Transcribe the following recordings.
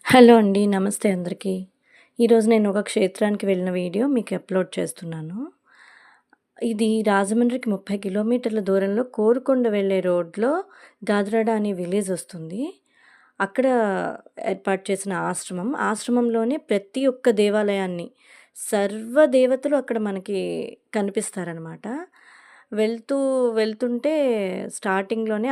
Hello అండి. నమస్తే అందరికీ. ఈరోజు నేను ఒక క్షేత్రానికి వెళ్ళిన వీడియో మీకు అప్‌లోడ్ చేస్తున్నాను. ఇది రాజమండ్రికి 30 కిలోమీటర్ల దూరంలో కోరుకొండ వెళ్ళే రోడ్‌లో గాద్రాడ అనే విలేజ్ వస్తుంది. అక్కడ ఏర్పాటు చేసిన ఆశ్రమం. ఆశ్రమంలోనే ప్రతి ఒక్క దేవాలయాన్ని సర్వ దేవతలు అక్కడ మనకి కనిపిస్తారనమాట. వెళ్తూ వెళ్తుంటే స్టార్టింగ్‌లోనే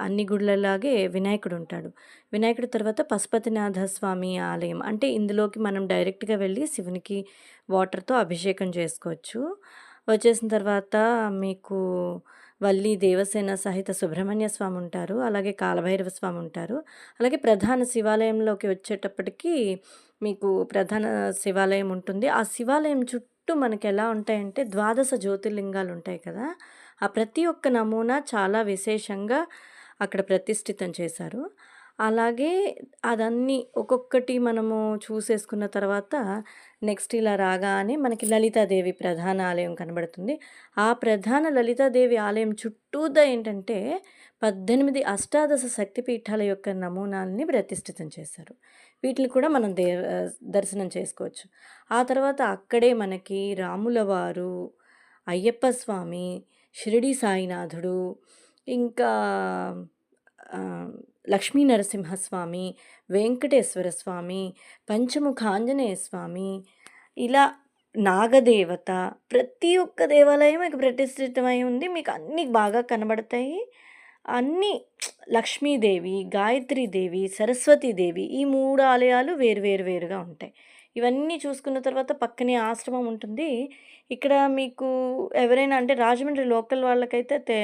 అన్ని గుడులలాగే వినాయకుడుంటాడు. వినాయకుడి తర్వాత పశుపతినాథ స్వామి ఆలయం. అంటే ఇందులోకి మనం డైరెక్ట్‌గా వెళ్ళి శివునికి వాటర్‌తో అభిషేకం చేసుకోవచ్చు. వచ్చేసిన తర్వాత మీకు వల్లి దేవసేన సహిత సుబ్రహ్మణ్య స్వామి ఉంటారు. అలాగే కాలభైరవ స్వామి ఉంటారు. అలాగే ప్రధాన శివాలయంలోకి వచ్చేటప్పటికి మీకు ప్రధాన శివాలయం ఉంటుంది. ఆ శివాలయం చుట్టూ మనకెలా ఉంటాయంటే ద్వాదశ జ్యోతిర్లింగాలు ఉంటాయి కదా! ఆ ప్రతి ఒక్క నమూనా చాలా విశేషంగా అక్కడ ప్రతిష్ఠితం చేశారు. అలాగే అదన్నీ ఒక్కొక్కటి మనము చూసేసుకున్న తర్వాత నెక్స్ట్ ఇలా రాగానే మనకి లలితాదేవి ప్రధాన ఆలయం కనబడుతుంది. ఆ ప్రధాన లలితాదేవి ఆలయం చుట్టూతా ఏంటంటే 18 అష్టాదశ శక్తిపీఠాల యొక్క నమూనాల్ని ప్రతిష్ఠితం చేశారు. వీటిని కూడా మనం దర్శనం చేసుకోవచ్చు. ఆ తర్వాత అక్కడే మనకి రాముల వారు, అయ్యప్ప స్వామి, షిరిడి సాయినాథుడు, ఇంకా ఆహ్, లక్ష్మీ నరసింహస్వామి, వెంకటేశ్వర స్వామి, పంచముఖ ఆంజనేయ స్వామి, ఇలా నాగదేవత ప్రతి ఒక్క దేవాలయం ఇక ప్రతిష్ఠితమై ఉంది. మీకు అన్నీ బాగా కనబడతాయి. అన్నీ లక్ష్మీదేవి, గాయత్రీదేవి, సరస్వతీదేవి ఈ 3 ఆలయాలు వేరుగా ఉంటాయి. ఇవన్నీ చూసుకున్న తర్వాత పక్కనే ఆశ్రమం ఉంటుంది. ఇక్కడ మీకు ఎవరైనా అంటే రాజమండ్రి లోకల్ వాళ్ళకైతే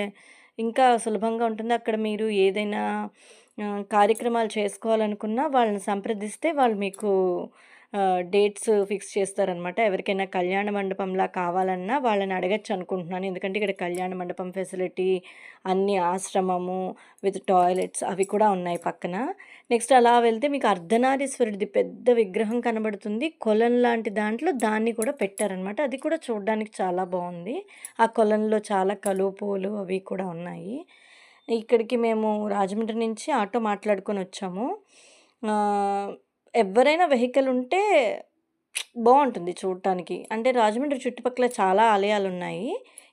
ఇంకా సులభంగా ఉంటుంది. అక్కడ మీరు ఏదైనా కార్యక్రమాలు చేసుకోవాలనుకున్నా వాళ్ళని సంప్రదిస్తే వాళ్ళు మీకు డేట్స్ ఫిక్స్ చేస్తారనమాట. ఎవరికైనా కళ్యాణ మండపంలా కావాలన్నా వాళ్ళని అడగొచ్చు అనుకుంటున్నాను. ఎందుకంటే ఇక్కడ కళ్యాణ మండపం ఫెసిలిటీ, అన్ని ఆశ్రమము విత్ టాయిలెట్స్ అవి కూడా ఉన్నాయి పక్కన. నెక్స్ట్ అలా వెళ్తే మీకు అర్ధనారీశ్వరుడిది పెద్ద విగ్రహం కనబడుతుంది. కొలను లాంటి దాంట్లో దాన్ని కూడా పెట్టారనమాట. అది కూడా చూడ్డానికి చాలా బావుంది. ఆ కొలనులో చాలా కలువ పూలు అవి కూడా ఉన్నాయి. ఇక్కడికి మేము రాజమండ్రి నుంచి ఆటో మాట్లాడుకొనొచ్చాము. ఆహ్, ఎవ్వరైనా వెహికల్ ఉంటే బావుంటుంది చూడటానికి. అంటే రాజమండ్రి చుట్టుపక్కల చాలా ఆలయాలున్నాయి.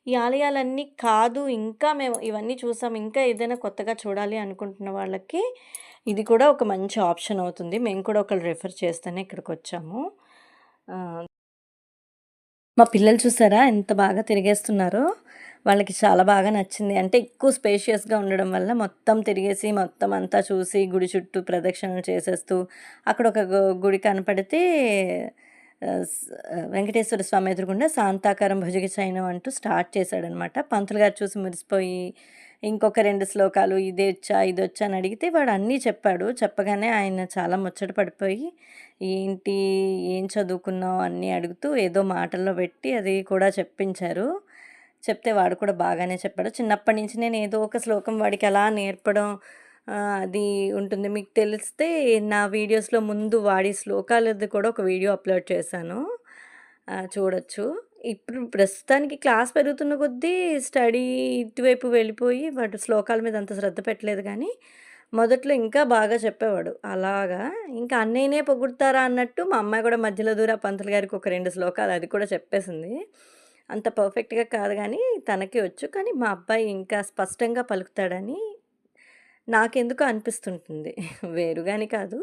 ఈ ఆలయాలన్నీ కాదు ఇంకా మేము ఇవన్నీ చూసాం. ఇంకా ఏదైనా కొత్తగా చూడాలి అనుకుంటున్న వాళ్ళకి ఇది కూడా ఒక మంచి ఆప్షన్ అవుతుంది. మేము కూడా ఒకళ్ళు రిఫర్ చేస్తేనే ఇక్కడికొచ్చాము. ఆహ్ మా పిల్లలు చూసారా ఎంత బాగా తిరిగేస్తున్నారో? వాళ్ళకి చాలా బాగా నచ్చింది. అంటే ఎక్కువ స్పేషియస్‌గా ఉండడం వల్ల మొత్తం తిరిగేసి, మొత్తం అంతా చూసి, గుడి చుట్టూ ప్రదక్షిణలు చేసేస్తూ, అక్కడ ఒక గుడి కనపడితే వెంకటేశ్వర స్వామి ఎదురుగుండా శాంతాకారం భుజగ శయనం అంటూ స్టార్ట్ చేశాడనమాట. పంతులు గారు చూసి మురిసిపోయి, ఇంకొక 2 శ్లోకాలు ఇదొచ్చా, ఇదొచ్చా అని అడిగితే వాడు అన్నీ చెప్పాడు. చెప్పగానే ఆయన చాలా ముచ్చట పడిపోయి, ఏంటి, ఏం చదువుకున్నావు అన్నీ అడుగుతూ ఏదో మాటల్లో పెట్టి అది కూడా చెప్పించారు. చెప్తే వాడు కూడా బాగానే చెప్పాడు. చిన్నప్పటి నుంచి నేను ఏదో ఒక శ్లోకం వాడికి అలా నేర్పడం అది ఉంటుంది. మీకు తెలిస్తే నా వీడియోస్‌లో ముందు వాడి శ్లోకాలది కూడా ఒక వీడియో అప్‌లోడ్ చేశాను. చూడొచ్చు. ఇప్పుడు ప్రస్తుతానికి క్లాస్ పెరుగుతున్న కొద్దీ స్టడీ ఇటువైపు వెళ్ళిపోయి వాడు శ్లోకాల మీద అంత శ్రద్ధ పెట్టలేదు గానీ, మొదట్లో ఇంకా బాగా చెప్పేవాడు. అలాగా ఇంకా అన్నయ్యనే పొగుడుతారా అన్నట్టు మా అమ్మాయి కూడా మధ్యలో దూరి ఆ పంతులు గారికి ఒక 2 శ్లోకాలు అది కూడా చెప్పేసింది. అంత పర్ఫెక్ట్‌గా కాదు గానీ తనకి వచ్చు. కానీ మా అబ్బాయి ఇంకా స్పష్టంగా పలుకుతాడని నాకెందుకో అనిపిస్తుంటుంది. వేరుగాని కాదు.